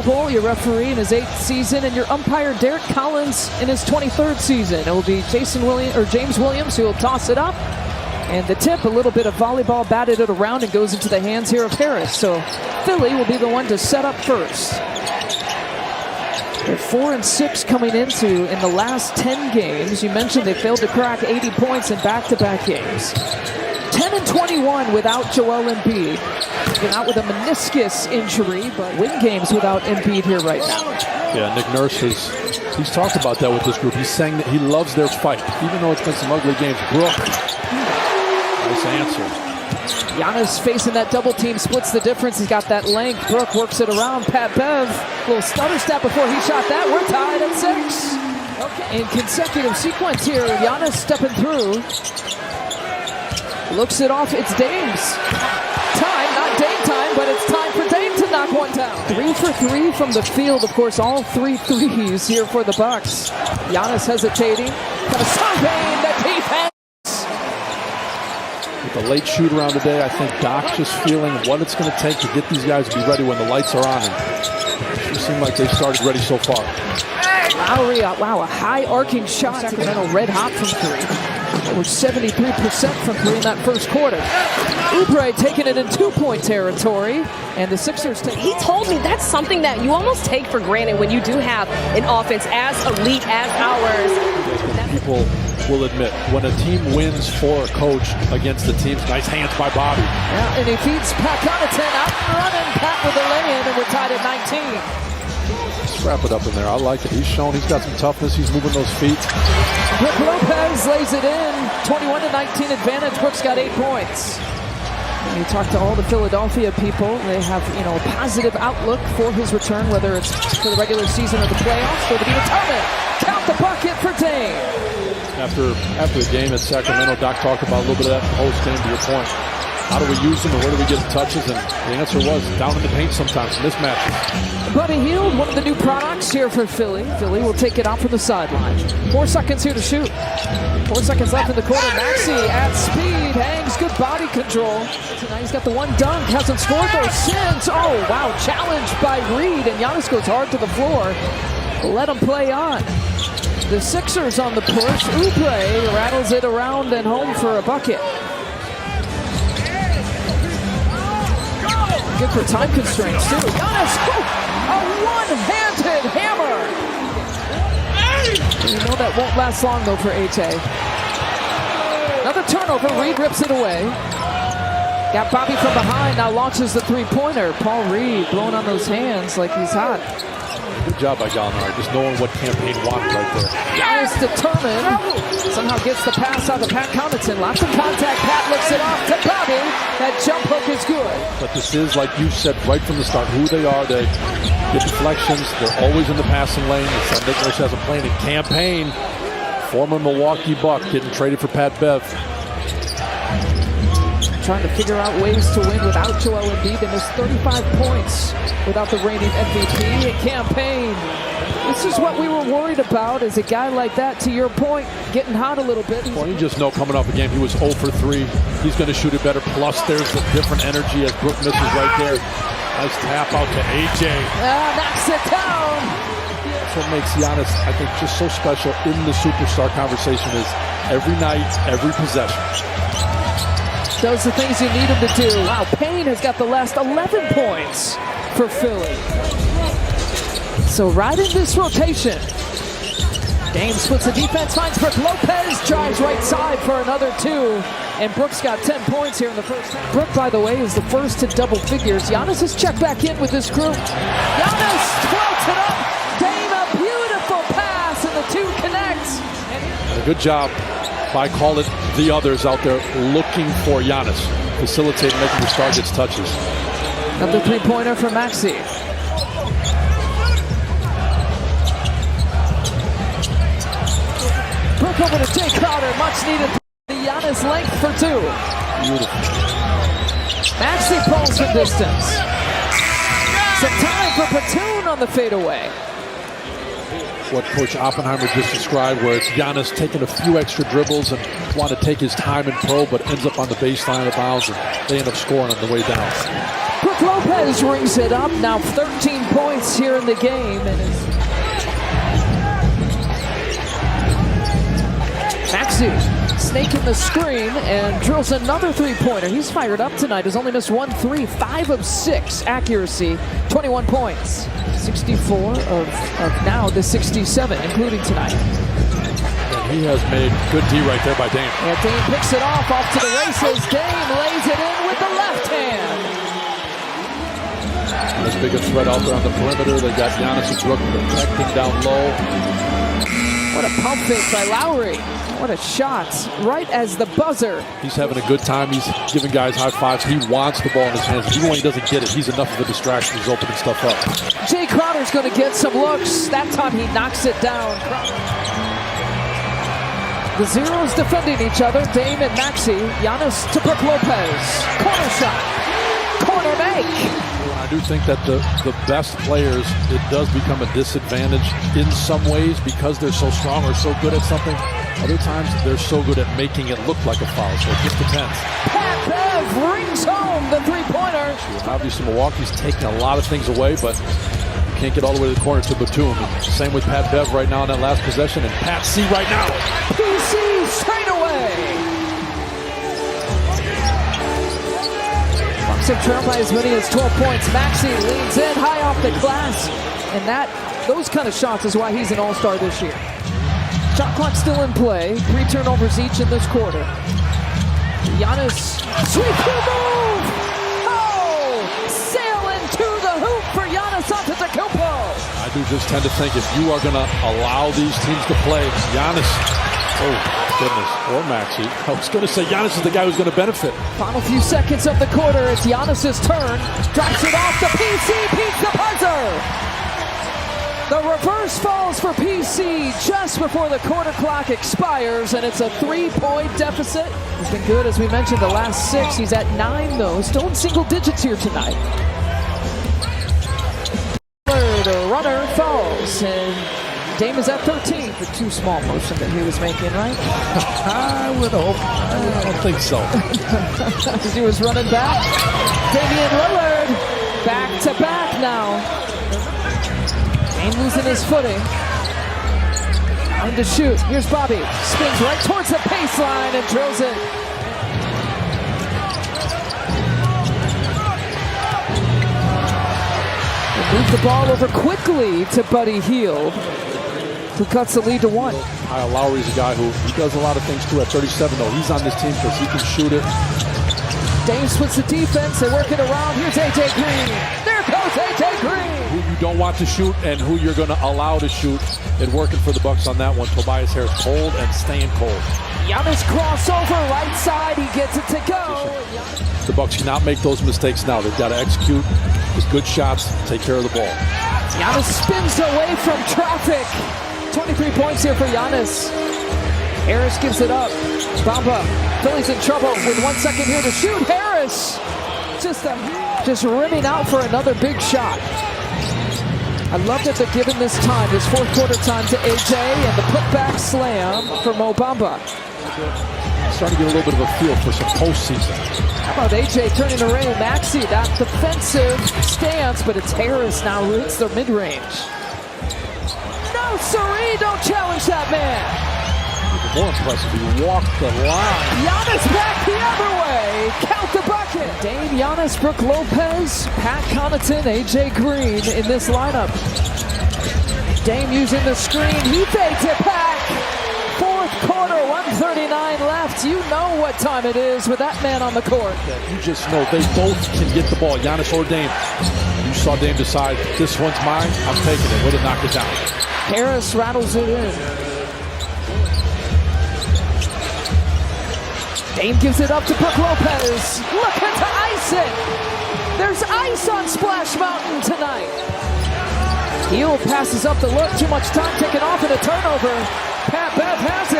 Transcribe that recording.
Bowl, your referee in his 8th season, and your umpire Derek Collins in his 23rd season. It will be James Williams who will toss it up. And the tip, a little bit of volleyball, batted it around and goes into the hands here of Harris. So Philly will be the one to set up first. They're 4-6 coming into in the last 10 games. You mentioned they failed to crack 80 points in back-to-back games. 10-21 without Joel Embiid. Been out with a meniscus injury, but win games without Embiid here right now. Yeah, Nick Nurse he's talked about that with this group. He's saying that he loves their fight, even though it's been some ugly games. Brook, nice answer. Giannis facing that double team, splits the difference. He's got that length. Brook works it around. Pat Bev, little stutter step before he shot that. We're tied at 6. Okay. In consecutive sequence here, Giannis stepping through. Looks it off. It's Dame's time, not Dame time, but it's time for Dame to knock one down. 3 for 3 from the field. Of course, all 3 threes here for the Bucks. Giannis hesitating. Got a stopping the defense. With the late shoot around today, I think Doc's just feeling what it's going to take to get these guys to be ready when the lights are on. And it seems like they've started ready so far. Lowry, wow, a high arcing shot. Sacramento red hot from 3. We're 73% from 3 in that first quarter. Oubre taking it in 2-point territory, and the Sixers take. He told me that's something that you almost take for granted when you do have an offense as elite as ours. People will admit when a team wins for a coach against the teams. Nice hands by Bobby. Yeah, and he feeds Pat Connaughton out running. Pat with the lay-in, and we're tied at 19. Let's wrap it up in there. I like it. He's shown he's got some toughness. He's moving those feet. Brook Lopez lays it in. 21-19 advantage. Brook's got 8 points. And you talk to all the Philadelphia people. They have, a positive outlook for his return, whether it's for the regular season or the playoffs, or to be determined. Count the bucket for Dame. After the game at Sacramento, Doc talked about a little bit of that post-game, to your point. How do we use them and where do we get the touches? And the answer was down in the paint sometimes, mismatches. Buddy Hield, one of the new products here for Philly. Philly will take it out from the sideline. 4 seconds here to shoot. 4 seconds left in the quarter. Maxey at speed, hangs, good body control. Tonight he's got the one dunk, hasn't scored those since. Oh, wow, challenged by Reed, and Giannis goes hard to the floor. Let him play on. The Sixers on the push. Oubre rattles it around and home for a bucket. Good for time constraints, too. Giannis, a one-handed hammer. You know that won't last long, though, for A.J. Another turnover. Reed rips it away. Got Bobby from behind. Now launches the three-pointer. Paul Reed blowing on those hands like he's hot. Good job by Gallinari, just knowing what campaign wanted right there. Giannis determined. Somehow gets the pass out to Pat Connaughton. Lots of contact. Pat looks it off to Bobby. That jump hook is good. But this is, like you said right from the start, who they are. They get deflections. They're always in the passing lane. Nick Nurse has a plan in campaign. Former Milwaukee Buck getting traded for Pat Bev. Trying to figure out ways to win without Joel Embiid. They missed 35 points without the reigning MVP campaign. This is what we were worried about, is a guy like that, to your point, getting hot a little bit. Well, you just know coming off a game, he was 0 for 3. He's going to shoot it better. Plus, there's a different energy as Brook misses right there. Nice tap out to A.J. Knocks it down. That's what makes Giannis, I think, just so special in the superstar conversation is every night, every possession. Does the things you need him to do. Wow, Payne has got the last 11 points for Philly. So right in this rotation, Dame splits the defense, finds Brook Lopez, drives right side for another 2. And Brook's got 10 points here in the first half. Brook, by the way, is the first to double figures. Giannis has checked back in with this crew. Giannis floats it up. Dame, a beautiful pass, and the 2 connects. A good job by, call it, the others out there looking for Giannis. Facilitating, making the star gets touches. Another three-pointer for Maxey. Brook over to Jay Crowder. Much needed. The Giannis length for 2. Beautiful. Maxey pulls the distance. Some time for Platoon on the fadeaway. what Coach Oppenheimer just described, where it's Giannis taking a few extra dribbles and want to take his time in pro, but ends up on the baseline of bounds, and they end up scoring on the way down. Brook Lopez rings it up. Now 13 points here in the game. And Maxey snaking the screen and drills another three-pointer. He's fired up tonight. He's only missed 1 3, 5 of 6 accuracy, 21 points. 64 of now the 67, including tonight. And he has made good D right there by Dame. And Dame picks it off to the races. Dame lays it in with the left hand. As big a threat out there on the perimeter. They got Giannis and Brook protecting down low. What a pump fake by Lowry. What a shot, right as the buzzer. He's having a good time. He's giving guys high fives. He wants the ball in his hands. Even when he doesn't get it, he's enough of a distraction. He's opening stuff up. Jay Crowder's going to get some looks. That time he knocks it down. The Zeros defending each other. Dame and Maxey. Giannis to Brook Lopez. Corner shot. Corner make. I do think that the best players, it does become a disadvantage in some ways because they're so strong or so good at something. Other times, they're so good at making it look like a foul, so it just depends. Pat Bev rings home the three-pointer. Obviously, Milwaukee's taking a lot of things away, but you can't get all the way to the corner to Batum. Same with Pat Bev right now in that last possession, and Pat C right now. PC straight away. Bucks have trailed by as many as 12 points. Maxey leans in high off the glass, and those kind of shots is why he's an all-star this year. Shot clock still in play. 3 turnovers each in this quarter. Giannis, sweep-through move! Oh! Sailing to the hoop for Giannis Antetokounmpo. I do just tend to think if you are going to allow these teams to play, Giannis, oh goodness, or Maxey. I was going to say Giannis is the guy who's going to benefit. Final few seconds of the quarter. It's Giannis' turn. Drops it off to PC. Beats the buzzer. The reverse falls for PC just before the quarter clock expires, and it's a 3-point deficit. He's been good, as we mentioned, the last 6. He's at 9, though. Still in single digits here tonight. The runner falls, and Dame is at 13. The too small motion that he was making, right? I would hope. I don't think so. As he was running back. Damian Lillard, back-to-back now. Dame losing his footing. Time to shoot. Here's Bobby. Spins right towards the baseline and drills it. They move the ball over quickly to Buddy Hield, who cuts the lead to 1. Kyle Lowry's a guy who he does a lot of things too. At 37, though, he's on this team because he can shoot it. Dame splits the defense. They work it around. Here's A.J. Green. There goes A.J. Green. Who you don't want to shoot and who you're going to allow to shoot. And working for the Bucks on that one. Tobias Harris cold and staying cold. Giannis crossover, right side. He gets it to go. The Bucks cannot make those mistakes now. They've got to execute with good shots, take care of the ball. Giannis spins away from traffic. 23 points here for Giannis. Harris gives it up. Bamba. Philly's in trouble with 1 second here to shoot. Harris just rimming out for another big shot. I love that they're giving this time, this fourth quarter time, to AJ, and the putback slam for Mo Bamba. Starting to get a little bit of a feel for some postseason. How about AJ turning around? Maxey, that defensive stance, but it's Harris now who hits the mid-range. No, siree, don't challenge that man. Even more impressive, he walked the line. Giannis back the other way. Count the bucket. Dame, Giannis, Brook Lopez, Pat Connaughton, AJ Green in this lineup. Dame using the screen. He fakes it back. Fourth quarter, 1:39 left. You know what time it is with that man on the court. You just know they both can get the ball, Giannis or Dame. You saw Dame decide, this one's mine, I'm taking it. Way to knock it down. Harris rattles it in. Dame gives it up to Brook Lopez. Looking to ice it. There's ice on Splash Mountain tonight. Hield passes up the look. Too much time taken off in a turnover. Pat Bev has it.